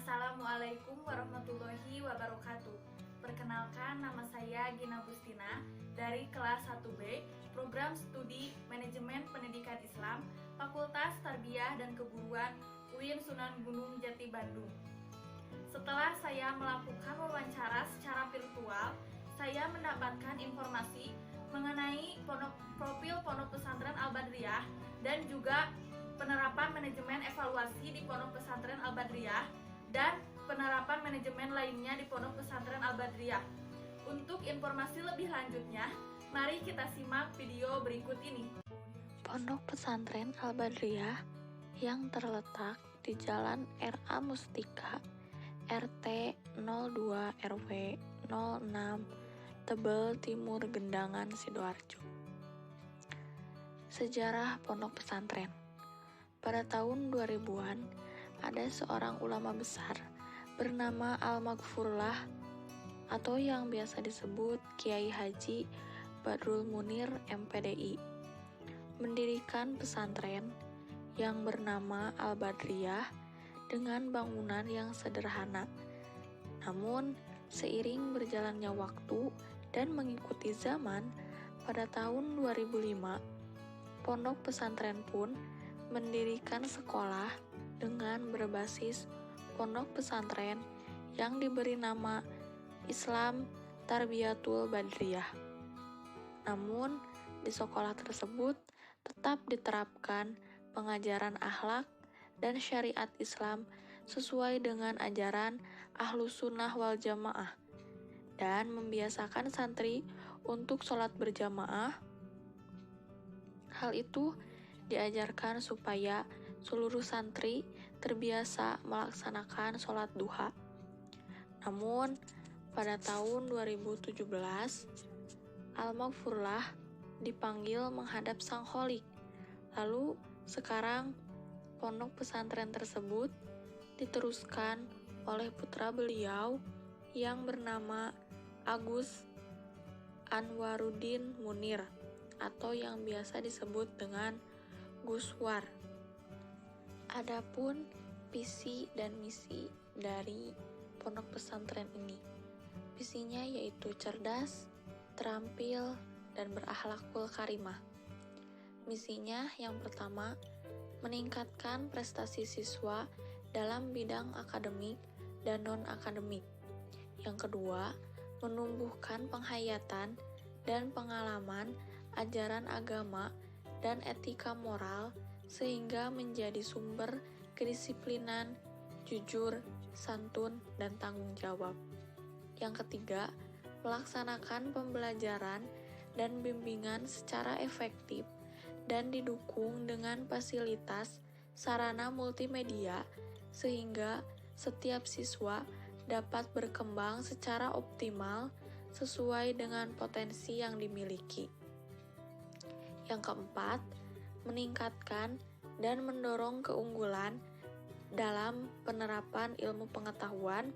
Assalamualaikum warahmatullahi wabarakatuh. Perkenalkan, nama saya Gina Bustina dari kelas 1B, Program Studi Manajemen Pendidikan Islam, Fakultas Tarbiyah dan Keguruan UIN Sunan Gunung Jati Bandung. Setelah saya melakukan wawancara secara virtual, saya mendapatkan informasi mengenai profil Pondok Pesantren Al-Badriyah dan juga penerapan manajemen evaluasi di Pondok Pesantren Al-Badriyah dan penerapan manajemen lainnya di Pondok Pesantren Al-Badriyah. Untuk informasi lebih lanjutnya, mari kita simak video berikut ini. Pondok Pesantren Al-Badriyah yang terletak di Jalan R.A. Mustika, RT 02 RW 06, Tebel Timur Gendangan, Sidoarjo. Sejarah Pondok Pesantren. Pada tahun 2000-an, ada seorang ulama besar bernama Al-Maghfurlah atau yang biasa disebut Kiai Haji Badrul Munir MPDI, mendirikan pesantren yang bernama Al-Badriyah dengan bangunan yang sederhana. Namun, seiring berjalannya waktu dan mengikuti zaman, pada tahun 2005, pondok pesantren pun mendirikan sekolah dengan berbasis pondok pesantren yang diberi nama Islam Tarbiyatul Badriyah. Namun, di sekolah tersebut tetap diterapkan pengajaran akhlak dan syariat Islam sesuai dengan ajaran Ahlus Sunnah wal Jamaah dan membiasakan santri untuk sholat berjamaah. Hal itu diajarkan supaya seluruh santri terbiasa melaksanakan sholat duha. Namun, pada tahun 2017, Al-Maghfurlah dipanggil menghadap Sang Kholik. Lalu, sekarang pondok pesantren tersebut diteruskan oleh putra beliau yang bernama Agus Anwaruddin Munir atau yang biasa disebut dengan Guswar. Adapun visi dan misi dari pondok pesantren ini, visinya yaitu cerdas, terampil, dan berakhlakul karimah. Misinya yang pertama, meningkatkan prestasi siswa dalam bidang akademik dan non-akademik. Yang kedua, menumbuhkan penghayatan dan pengalaman ajaran agama dan etika moral sehingga menjadi sumber kedisiplinan, jujur, santun, dan tanggung jawab. Yang ketiga, melaksanakan pembelajaran dan bimbingan secara efektif dan didukung dengan fasilitas sarana multimedia sehingga setiap siswa dapat berkembang secara optimal sesuai dengan potensi yang dimiliki. Yang keempat, meningkatkan dan mendorong keunggulan dalam penerapan ilmu pengetahuan,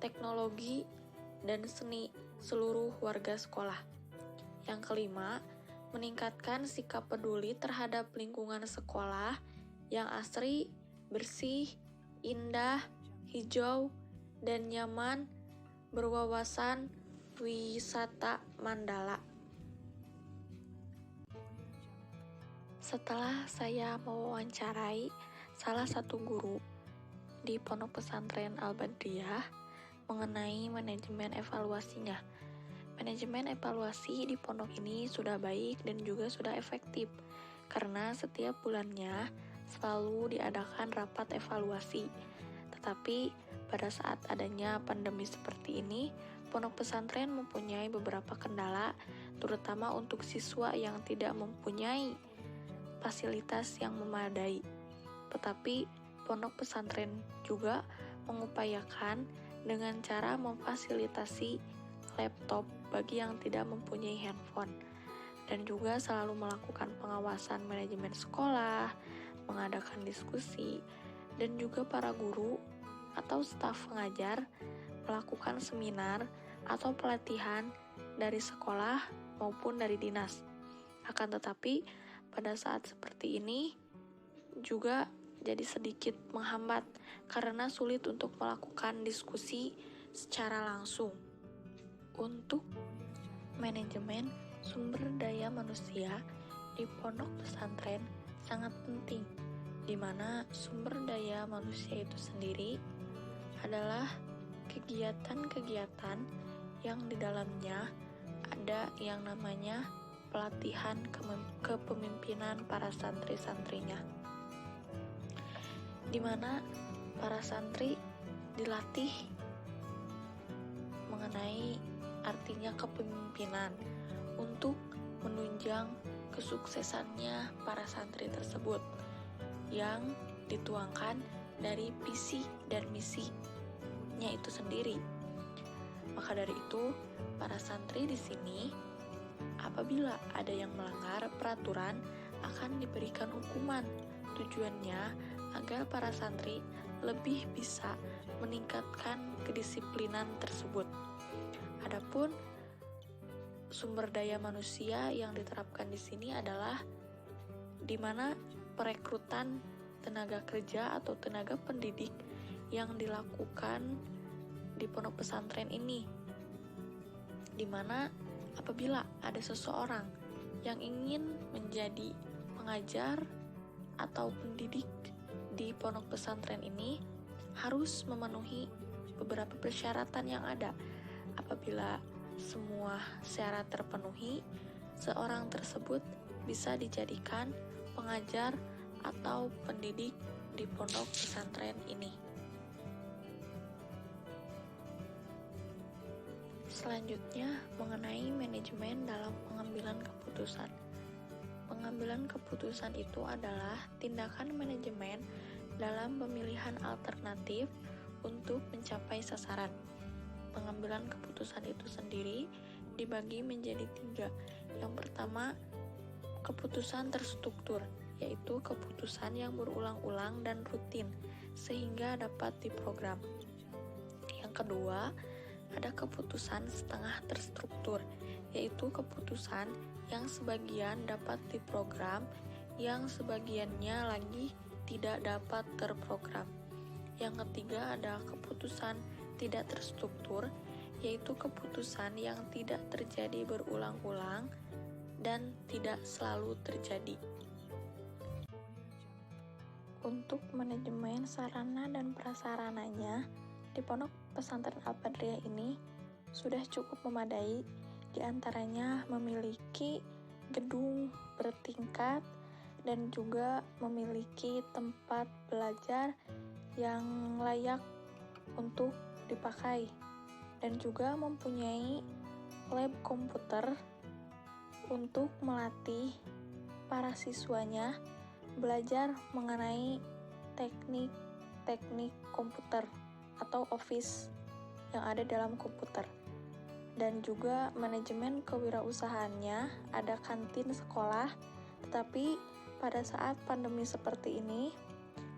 teknologi, dan seni seluruh warga sekolah. Yang kelima, meningkatkan sikap peduli terhadap lingkungan sekolah yang asri, bersih, indah, hijau, dan nyaman, berwawasan wisata Mandala. Setelah saya mewawancarai salah satu guru di Pondok Pesantren Al-Badriyah mengenai manajemen evaluasinya. Manajemen evaluasi di pondok ini sudah baik dan juga sudah efektif karena setiap bulannya selalu diadakan rapat evaluasi. Tetapi pada saat adanya pandemi seperti ini, pondok pesantren mempunyai beberapa kendala, terutama untuk siswa yang tidak mempunyai fasilitas yang memadai. Tetapi pondok pesantren juga mengupayakan dengan cara memfasilitasi laptop bagi yang tidak mempunyai handphone, dan juga selalu melakukan pengawasan manajemen sekolah, mengadakan diskusi, dan juga para guru atau staf pengajar melakukan seminar atau pelatihan dari sekolah maupun dari dinas. Akan tetapi, pada saat seperti ini juga jadi sedikit menghambat karena sulit untuk melakukan diskusi secara langsung. Untuk manajemen sumber daya manusia di pondok pesantren sangat penting, di mana sumber daya manusia itu sendiri adalah kegiatan-kegiatan yang di dalamnya ada yang namanya pelatihan kepemimpinan para santri-santrinya, di mana para santri dilatih mengenai artinya kepemimpinan untuk menunjang kesuksesannya para santri tersebut yang dituangkan dari visi dan misinya itu sendiri. Maka dari itu, para santri di sini apabila ada yang melanggar peraturan akan diberikan hukuman. Tujuannya agar para santri lebih bisa meningkatkan kedisiplinan tersebut. Adapun sumber daya manusia yang diterapkan di sini adalah di mana perekrutan tenaga kerja atau tenaga pendidik yang dilakukan di pondok pesantren ini, di mana apabila ada seseorang yang ingin menjadi pengajar atau pendidik di pondok pesantren ini harus memenuhi beberapa persyaratan yang ada. Apabila semua syarat terpenuhi, seorang tersebut bisa dijadikan pengajar atau pendidik di pondok pesantren ini. Selanjutnya, mengenai manajemen dalam pengambilan keputusan. Pengambilan keputusan itu adalah tindakan manajemen dalam pemilihan alternatif untuk mencapai sasaran. Pengambilan keputusan itu sendiri dibagi menjadi 3. Yang pertama, keputusan terstruktur, yaitu keputusan yang berulang-ulang dan rutin sehingga dapat diprogram. Yang kedua, ada keputusan setengah terstruktur, yaitu keputusan yang sebagian dapat diprogram, yang sebagiannya lagi tidak dapat terprogram. Yang ketiga, ada keputusan tidak terstruktur, yaitu keputusan yang tidak terjadi berulang-ulang dan tidak selalu terjadi. Untuk manajemen sarana dan prasarananya, di pondok pesantren Al-Badriyah ini sudah cukup memadai, diantaranya memiliki gedung bertingkat dan juga memiliki tempat belajar yang layak untuk dipakai, dan juga mempunyai lab komputer untuk melatih para siswanya belajar mengenai teknik komputer atau office yang ada dalam komputer. Dan juga manajemen kewirausahaannya, ada kantin sekolah, tetapi pada saat pandemi seperti ini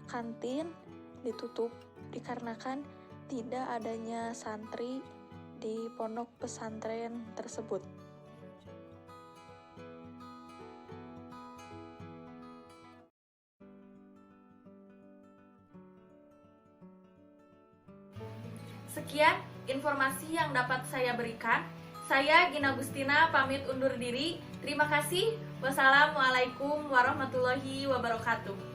kantin ditutup dikarenakan tidak adanya santri di pondok pesantren tersebut. Sekian informasi yang dapat saya berikan. Saya Gina Gustina pamit undur diri. Terima kasih. Wassalamualaikum warahmatullahi wabarakatuh.